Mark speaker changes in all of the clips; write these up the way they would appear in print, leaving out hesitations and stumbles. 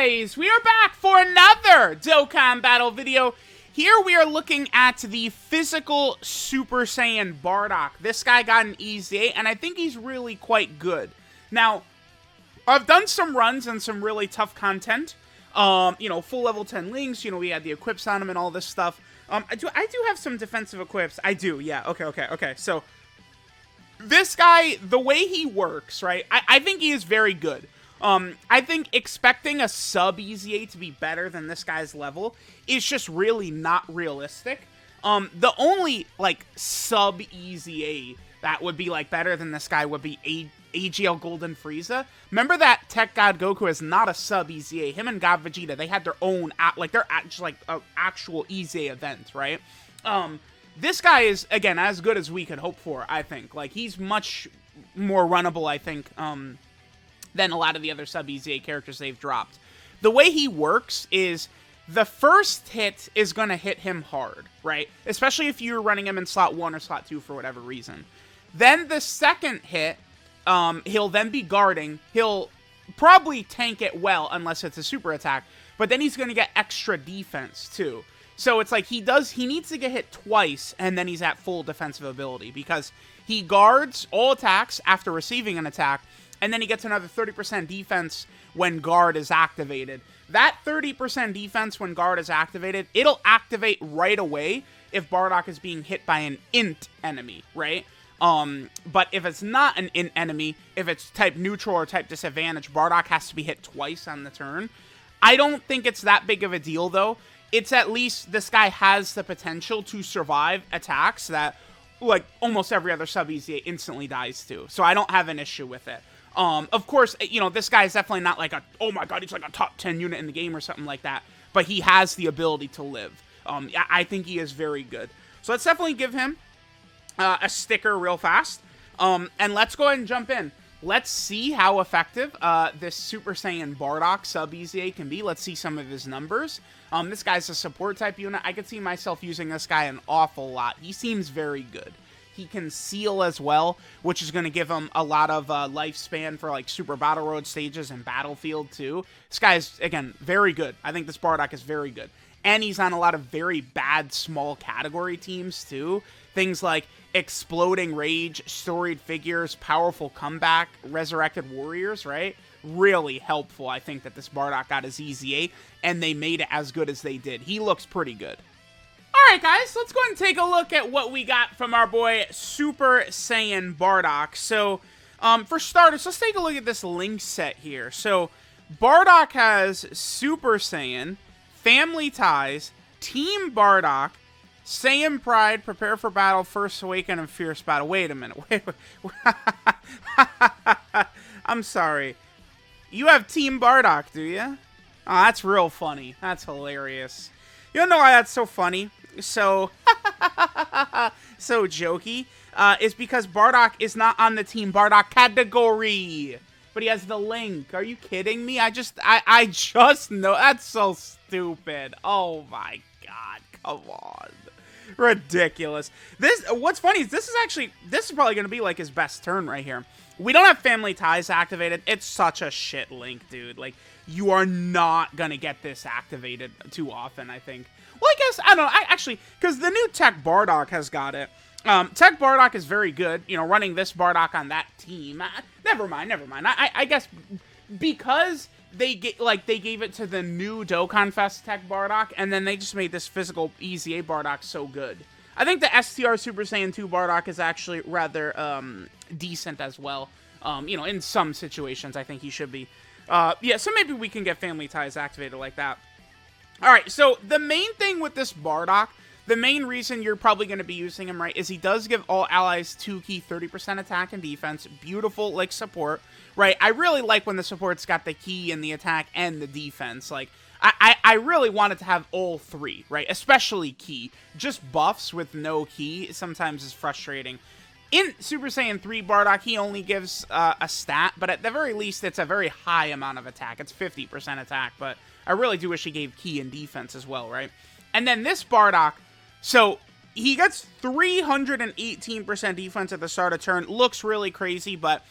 Speaker 1: guys, we are back for another Dokkan battle video. Here we are looking at the physical Super Saiyan Bardock. This guy got an EZA, and I think he's really quite good. Now, I've done some runs and some really tough content. You know, full level 10 links, you know, we had the equips on him and all this stuff. I do have some defensive equips. I do, yeah, okay. So, this guy, the way he works, right, I think he is very good. I think expecting a sub EZA to be better than this guy's level is just really not realistic. The only, like, sub EZA that would be, like, better than this guy would be AGL Golden Frieza. Remember that Tech God Goku is not a sub EZA. Him and God Vegeta, they had their own, actual EZA event, right? This guy is, again, as good as we could hope for, I think. Like, he's much more runnable, I think, than a lot of the other sub-EZA characters they've dropped. The way he works is the first hit is going to hit him hard, right? Especially if you're running him in slot 1 or slot 2 for whatever reason. Then the second hit, he'll then be guarding. He'll probably tank it well unless it's a super attack, but then he's going to get extra defense too. So it's like he needs to get hit twice and then he's at full defensive ability because he guards all attacks after receiving an attack, and then he gets another 30% defense when guard is activated. That 30% defense when guard is activated, it'll activate right away if Bardock is being hit by an int enemy, right? But if it's not an int enemy, if it's type neutral or type disadvantage, Bardock has to be hit twice on the turn. I don't think it's that big of a deal, though. It's at least this guy has the potential to survive attacks that, like, almost every other sub-EZA instantly dies to. So I don't have an issue with it. Of course, you know, this guy is definitely not like oh my god, he's like a top 10 unit in the game or something like that. But he has the ability to live. I think he is very good. So let's definitely give him a sticker real fast. And let's go ahead and jump in. Let's see how effective this Super Saiyan Bardock sub-EZA can be. Let's see some of his numbers. This guy's a support type unit. I could see myself using this guy an awful lot. He seems very good. He can seal as well, which is going to give him a lot of lifespan for, like, Super Battle Road stages and Battlefield, too. This guy is, again, very good. I think this Bardock is very good. And he's on a lot of very bad small category teams, too. Things like Exploding Rage, Storied Figures, Powerful Comeback, Resurrected Warriors, right? Really helpful, I think, that this Bardock got his EZA, and they made it as good as they did. He looks pretty good. Alright guys, let's go ahead and take a look at what we got from our boy Super Saiyan Bardock. So, for starters, let's take a look at this link set here. So, Bardock has Super Saiyan, Family Ties, Team Bardock, Saiyan Pride, Prepare for Battle, First Awaken, and Fierce Battle. Wait a minute. Wait. I'm sorry. You have Team Bardock, do you? Oh, that's real funny. That's hilarious. You don't know why that's so funny? So jokey, is because Bardock is not on the Team Bardock category, but he has the link. Are you kidding me? I just know. That's so stupid. Oh my god, come on. Ridiculous. What's funny is this is probably going to be like his best turn right here. We don't have Family Ties activated. It's such a shit link, dude. Like, you are not going to get this activated too often, I think. Well, I guess, I don't know, actually, because the new Tech Bardock has got it. Tech Bardock is very good, you know, running this Bardock on that team. Never mind. I guess because they gave it to the new Dokkan Fest Tech Bardock, and then they just made this physical EZA Bardock so good. I think the STR Super Saiyan 2 Bardock is actually rather decent as well. You know, in some situations, I think he should be. Yeah, so maybe we can get Family Ties activated like that. Alright, so the main thing with this Bardock, the main reason you're probably going to be using him, right, is he does give all allies 2 key 30% attack and defense. Beautiful, like, support, right? I really like when the support's got the key and the attack and the defense. Like, I really wanted to have all 3, right? Especially key. Just buffs with no key sometimes is frustrating. In Super Saiyan 3 Bardock, he only gives a stat, but at the very least, it's a very high amount of attack. It's 50% attack, but I really do wish he gave key and defense as well, right? And then this Bardock, so he gets 318% defense at the start of turn. Looks really crazy, but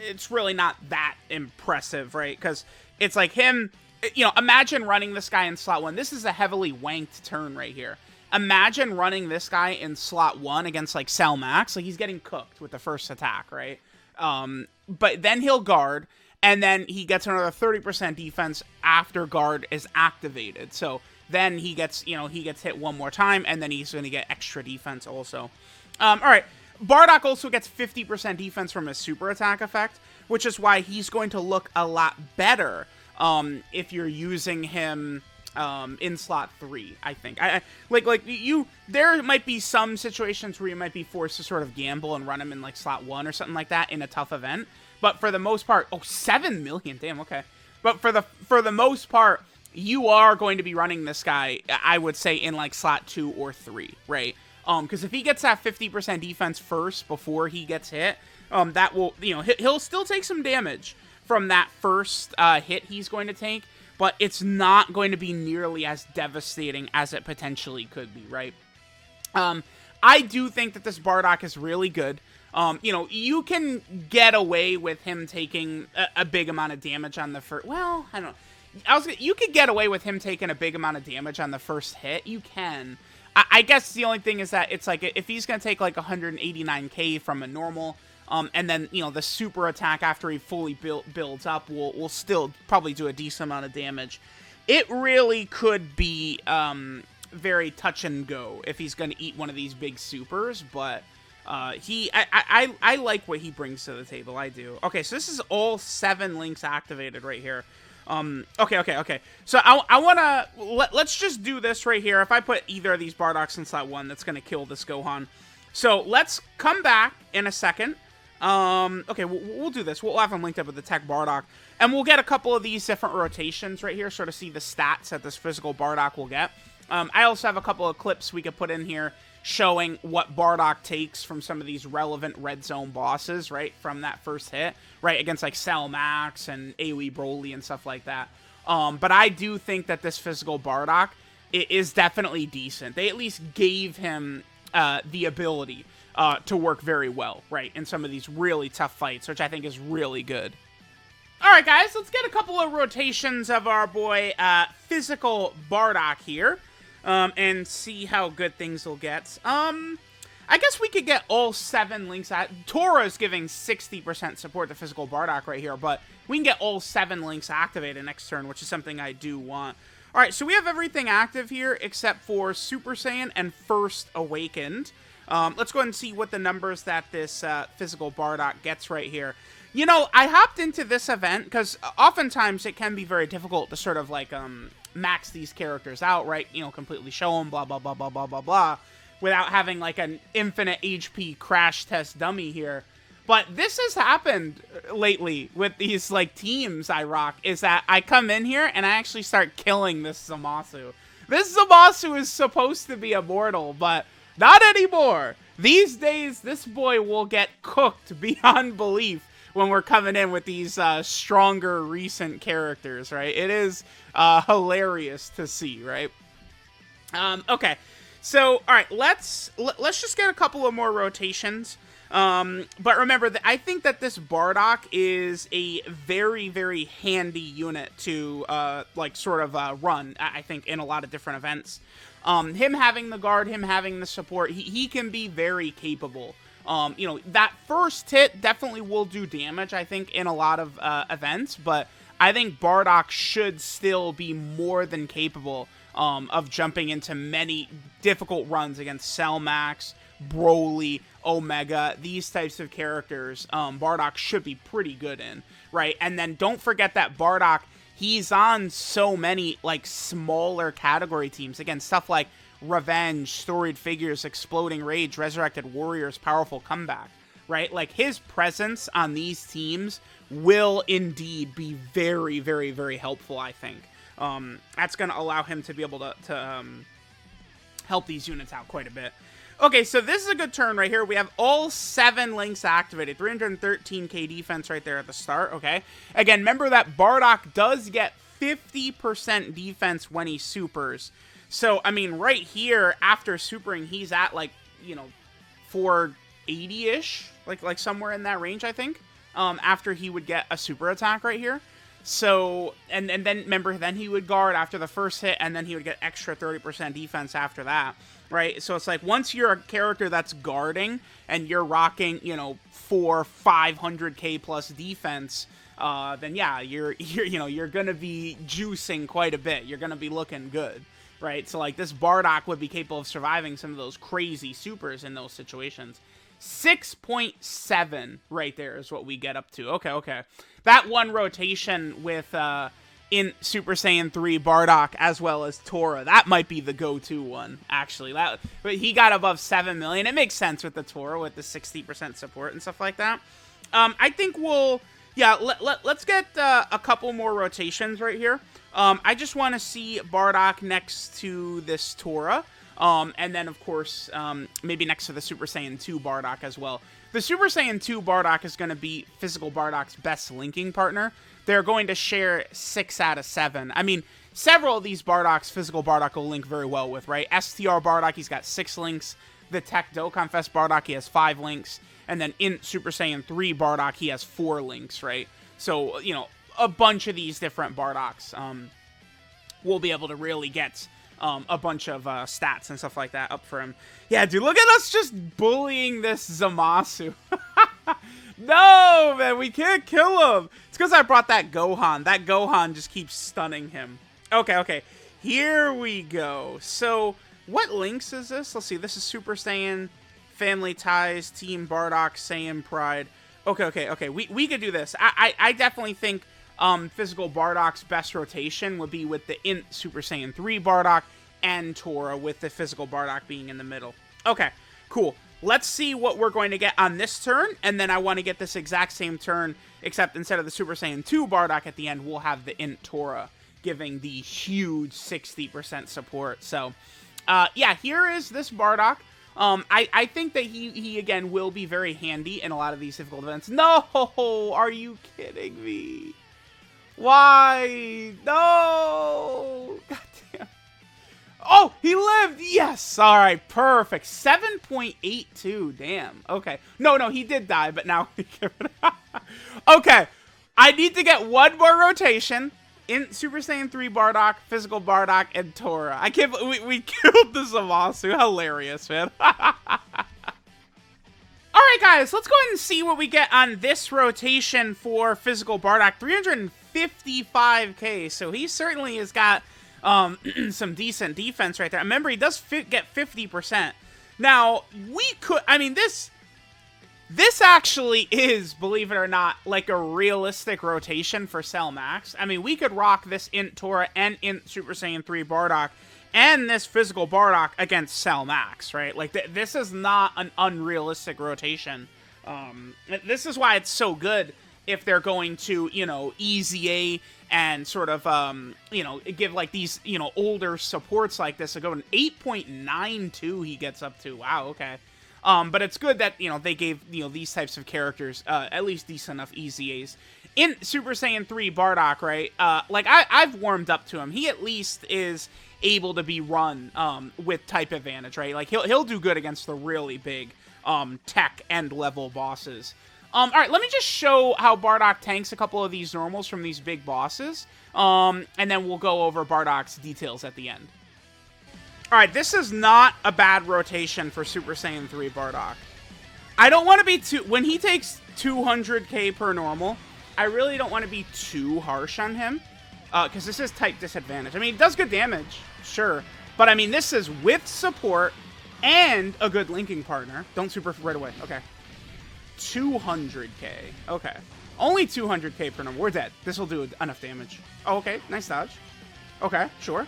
Speaker 1: it's really not that impressive, right? Because it's like him you know, imagine running this guy in slot 1. This is a heavily wanked turn right here. Imagine running this guy in slot 1 against, like, Cell Max. Like, he's getting cooked with the first attack, right? But then he'll guard, and then he gets another 30% defense after guard is activated. So then he gets, you know, he gets hit one more time, and then he's going to get extra defense also. All right. Bardock also gets 50% defense from his super attack effect, which is why he's going to look a lot better if you're using him in slot 3, I think. There might be some situations where you might be forced to sort of gamble and run him in, like, slot 1 or something like that in a tough event. But for the most part, 7 million, damn, okay. But for the most part, you are going to be running this guy, I would say, in, like, slot 2 or 3, right? Because if he gets that 50% defense first before he gets hit, that will, you know, he'll still take some damage from that first hit he's going to take, but it's not going to be nearly as devastating as it potentially could be, right? I do think that this Bardock is really good. You know, you can get away with him taking a big amount of damage on the first, well, I don't know. You could get away with him taking a big amount of damage on the first hit. You can. I guess the only thing is that it's like, if he's going to take like 189k from a normal, and then, you know, the super attack after he fully builds up will still probably do a decent amount of damage. It really could be very touch and go if he's going to eat one of these big supers, but I like what he brings to the table. I do. Okay, so this is all 7 links activated right here. Okay. So I want to, let's just do this right here. If I put either of these Bardocks in slot 1, that's going to kill this Gohan. So let's come back in a second. Okay, we'll do this. We'll have him linked up with the Tech Bardock, and we'll get a couple of these different rotations right here, sort of see the stats that this physical Bardock will get. I also have a couple of clips we could put in here showing what Bardock takes from some of these relevant red zone bosses, right, from that first hit, right, against, like, Cell Max and AoE Broly and stuff like that. But I do think that this physical Bardock is definitely decent. They at least gave him the ability to work very well, right, in some of these really tough fights, which I think is really good. Alright, guys, let's get a couple of rotations of our boy physical Bardock here. And see how good things will get. I guess we could get all 7 links at... Tora's giving 60% support to physical Bardock right here, but we can get all 7 links activated next turn, which is something I do want. Alright, so we have everything active here except for Super Saiyan and First Awakened. Let's go ahead and see what the numbers that this physical Bardock gets right here. You know, I hopped into this event because oftentimes it can be very difficult to sort of, like, max these characters out, right? You know, completely show them, blah, blah, blah, blah, blah, blah, blah, without having, like, an infinite HP crash test dummy here. But this has happened lately with these, like, teams I rock, is that I come in here and I actually start killing this Zamasu. This Zamasu is supposed to be immortal, but not anymore. These days, this boy will get cooked beyond belief when we're coming in with these stronger recent characters, right? It is hilarious to see, right? Okay, so all right, let's just get a couple of more rotations. But remember that I think that this Bardock is a very, very handy unit to like sort of run. I think in a lot of different events. Him having the guard, him having the support, he can be very capable. You know, that first hit definitely will do damage, I think, in a lot of events, but I think Bardock should still be more than capable of jumping into many difficult runs against Cell Max, Broly, Omega, these types of characters. Bardock should be pretty good in, right? And then don't forget that Bardock, he's on so many, like, smaller category teams. Again, stuff like Revenge, Storied Figures, Exploding Rage, Resurrected Warriors, Powerful Comeback, right? Like, his presence on these teams will indeed be very, very, very helpful, I think. That's going to allow him to be able to help these units out quite a bit. Okay, so this is a good turn right here. We have all 7 links activated. 313k defense right there at the start, okay? Again, remember that Bardock does get 50% defense when he supers. So, I mean, right here, after supering, he's at, like, you know, 480-ish, like somewhere in that range, I think, after he would get a super attack right here. So, and then, remember, then he would guard after the first hit, and then he would get extra 30% defense after that, right? So it's like, once you're a character that's guarding, and you're rocking, you know, 500k plus defense, then yeah, you're gonna be juicing quite a bit. You're gonna be looking good, right? So like, this Bardock would be capable of surviving some of those crazy supers in those situations. 6.7 right there is what we get up to. Okay. That one rotation with in Super Saiyan 3 Bardock as well as Tora, that might be the go-to one, actually. But he got above 7 million. It makes sense with the Tora, with the 60% support and stuff like that. I think we'll... Yeah, let's get a couple more rotations right here. I just want to see Bardock next to this Tora. And then, of course, maybe next to the Super Saiyan 2 Bardock as well. The Super Saiyan 2 Bardock is going to be Physical Bardock's best linking partner. They're going to share 6 out of 7. I mean, several of these Bardocks, Physical Bardock will link very well with, right? STR Bardock, he's got 6 links. The Tech Dokkan Fest Bardock, he has 5 links. And then in Super Saiyan 3 Bardock, he has 4 links, right? So, you know, a bunch of these different Bardocks will be able to really get... a bunch of stats and stuff like that up for him. Yeah, dude, look at us just bullying this Zamasu. No, man, we can't kill him. It's because I brought that Gohan. That Gohan just keeps stunning him. Okay. Here we go. So, what links is this? Let's see. This is Super Saiyan, Family Ties, Team Bardock, Saiyan Pride. Okay. We could do this. I definitely think... Physical Bardock's best rotation would be with the Int Super Saiyan 3 Bardock and Tora, with the Physical Bardock being in the middle. Okay, cool. Let's see what we're going to get on this turn, and then I want to get this exact same turn, except instead of the Super Saiyan 2 Bardock at the end, we'll have the Int Tora, giving the huge 60% support. So, yeah, here is this Bardock. I think that he again, will be very handy in a lot of these difficult events. No! Are you kidding me? Why? No! God damn. Oh, he lived! Yes! Alright, perfect. 7.82. Damn. Okay. No, he did die, but now we give it up. Okay. I need to get one more rotation in Super Saiyan 3 Bardock, Physical Bardock, and Tora. I can't believe we killed the Zamasu. Hilarious, man. Alright, guys. Let's go ahead and see what we get on this rotation for Physical Bardock. 355k, so he certainly has got some decent defense right there. Remember, he does get 50%. Now, we could... I mean, this actually is, believe it or not, like a realistic rotation for Cell Max. I mean, we could rock this Int Tora and Int Super Saiyan 3 Bardock and this Physical Bardock against Cell Max, right? Like, this is not an unrealistic rotation. This is why it's so good if they're going to, you know, EZA and sort of, you know, give, like, these, you know, older supports like this. So going 8.92 he gets up to. Wow, okay. But it's good that, you know, they gave, you know, these types of characters at least decent enough EZAs. In Super Saiyan 3 Bardock, right, like, I've warmed up to him. He at least is able to be run with type advantage, right? Like, he'll do good against the really big tech end level bosses. All right, let me just show how Bardock tanks a couple of these normals from these big bosses, and then we'll go over Bardock's details at the end. All right, this is not a bad rotation for Super Saiyan 3 Bardock. I don't want to be too... When he takes 200k per normal, I really don't want to be too harsh on him, because this is type disadvantage. I mean, it does good damage, sure, but I mean, this is with support and a good linking partner. Don't super right away. Okay. 200k. Okay. Only 200k per number. We're dead. This will do enough damage. Oh, okay. Nice dodge. Okay, sure.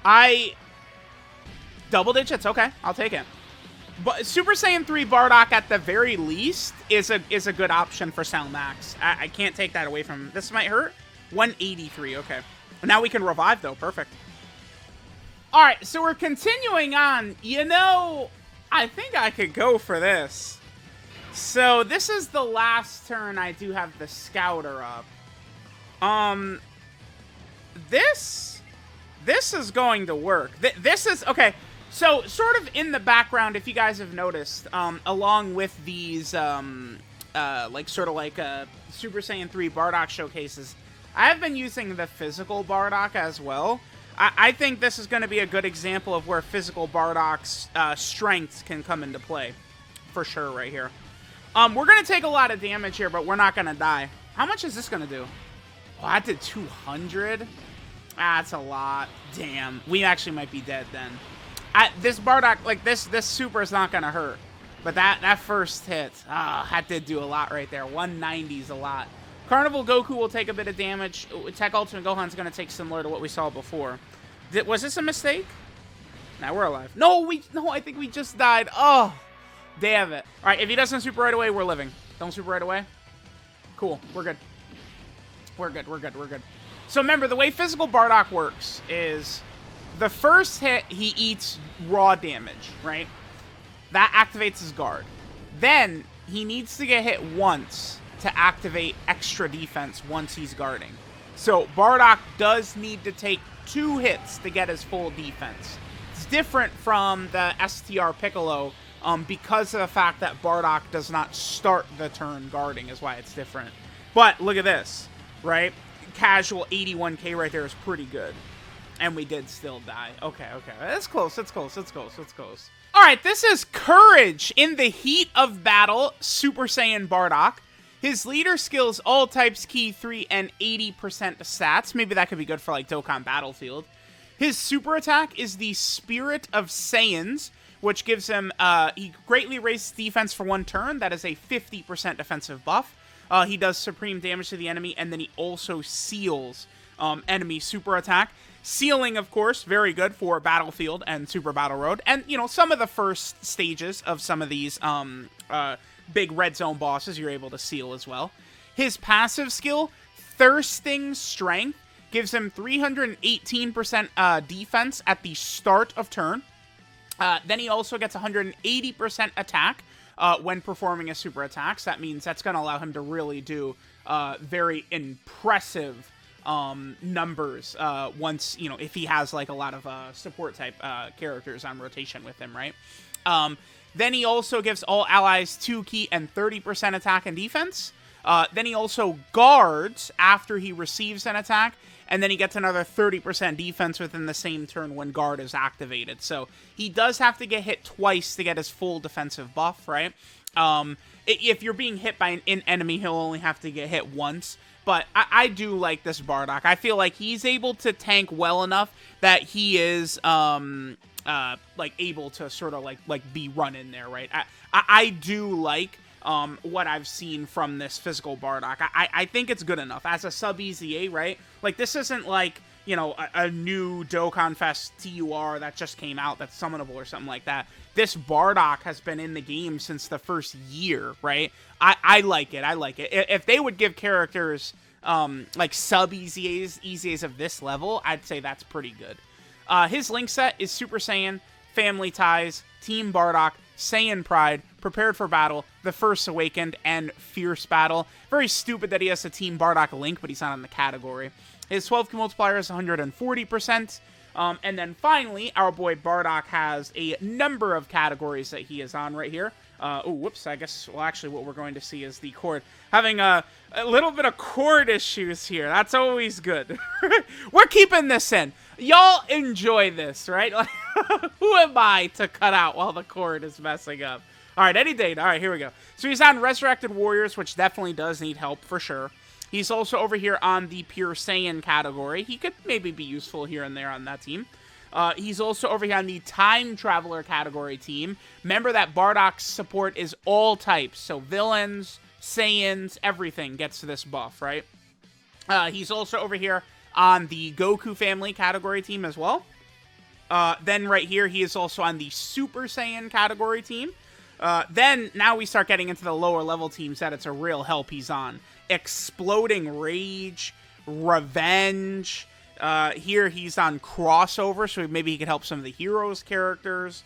Speaker 1: Yeah. Double digits. Okay, I'll take it. But Super Saiyan 3 Bardock, at the very least, is a good option for Cell Max. I can't take that away from him. This might hurt. 183. Okay. Now we can revive, though. Perfect. All right, so we're continuing on. You know... I think I could go for this. So, this is the last turn I do have the Scouter up. This is going to work. This is... Okay, so, sort of in the background, if you guys have noticed, along with these, sort of like Super Saiyan 3 Bardock showcases, I have been using the physical Bardock as well. I think this is going to be a good example of where physical Bardock's strengths can come into play. For sure, right here. We're going to take a lot of damage here, but we're not going to die. How much is this going to do? Oh, that did 200? That's a lot. Damn. We actually might be dead then. This Bardock, like, this super is not going to hurt. But that first hit, that did do a lot right there. 190 is a lot. Carnival Goku will take a bit of damage. Tech Ultimate Gohan's going to take similar to what we saw before. Was this a mistake? Nah, we're alive. No, I think we just died. Oh, damn it. All right, if he doesn't super right away, we're living. Don't super right away. Cool, we're good. We're good. So remember, the way physical Bardock works is the first hit, he eats raw damage, right? That activates his guard. Then he needs to get hit once to activate extra defense once he's guarding. So Bardock does need to take 2 hits to get his full defense. It's different from the STR Piccolo because of the fact that Bardock does not start the turn guarding is why it's different. But look at this, right? Casual 81k right there is pretty good. And we did still die. Okay. That's close. All right, this is Courage in the Heat of Battle, Super Saiyan Bardock. His leader skills, all types, key 3, and 80% stats. Maybe that could be good for, like, Dokkan Battlefield. His super attack is the Spirit of Saiyans, which gives him, he greatly raises defense for 1 turn. That is a 50% defensive buff. He does supreme damage to the enemy, and then he also seals enemy super attack. Sealing, of course, very good for Battlefield and Super Battle Road. And, you know, some of the first stages of some of these big red zone bosses, you're able to seal as well. His passive skill, Thirsting Strength, gives him 318% defense at the start of turn. Then he also gets 180% attack when performing his super attacks. That means that's going to allow him to really do very impressive numbers once, you know, if he has like a lot of support type characters on rotation with him, right? Then he also gives all allies 2 key and 30% attack and defense. Then he also guards after he receives an attack, and then he gets another 30% defense within the same turn when guard is activated. So he does have to get hit twice to get his full defensive buff, right? If you're being hit by an enemy, he'll only have to get hit once. But I do like this Bardock. I feel like he's able to tank well enough that he is like able to sort of like be run in there, right? I do like what I've seen from this physical Bardock. I think it's good enough as a sub EZA, right? Like, this isn't like, you know, a new Dokkan Fest TUR that just came out that's summonable or something like that. This Bardock has been in the game since the first year, right? I like it. If they would give characters like sub EZAs of this level, I'd say that's pretty good. His link set is Super Saiyan, Family Ties, Team Bardock, Saiyan Pride, Prepared for Battle, The First Awakened, and Fierce Battle. Very stupid that he has a Team Bardock link, but he's not in the category. His 12 key multiplier is 140%. And then finally, our boy Bardock has a number of categories that he is on right here. Oh, whoops, I guess, well, actually what we're going to see is the cord. Having a little bit of cord issues here. That's always good. We're keeping this in. Y'all enjoy this, right? Who am I to cut out while the cord is messing up? All right, any date. All right, here we go. So he's on Resurrected Warriors, which definitely does need help for sure. He's also over here on the Pure Saiyan category. He could maybe be useful here and there on that team. He's also over here on the Time Traveler category team. Remember that Bardock's support is all types. So villains, Saiyans, everything gets this buff, right? He's also over here on the Goku family category team as well. Then right here, he is also on the Super Saiyan category team. Then now we start getting into the lower level teams that it's a real help he's on. Exploding Rage, Revenge. Here he's on Crossover, so maybe he could help some of the Heroes characters.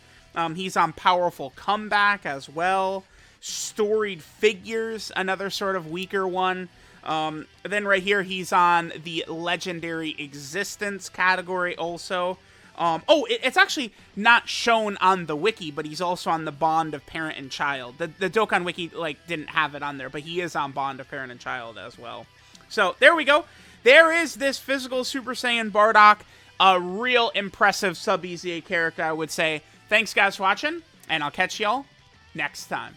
Speaker 1: He's on Powerful Comeback as well. Storied Figures, another sort of weaker one. Then right here he's on the Legendary Existence category also. It's actually not shown on the wiki, but he's also on the bond of parent and child. The Dokkan wiki, like, didn't have it on there, but he is on bond of parent and child as well. So, there we go. There is this physical Super Saiyan Bardock. A real impressive sub-EZA character, I would say. Thanks, guys, for watching, and I'll catch y'all next time.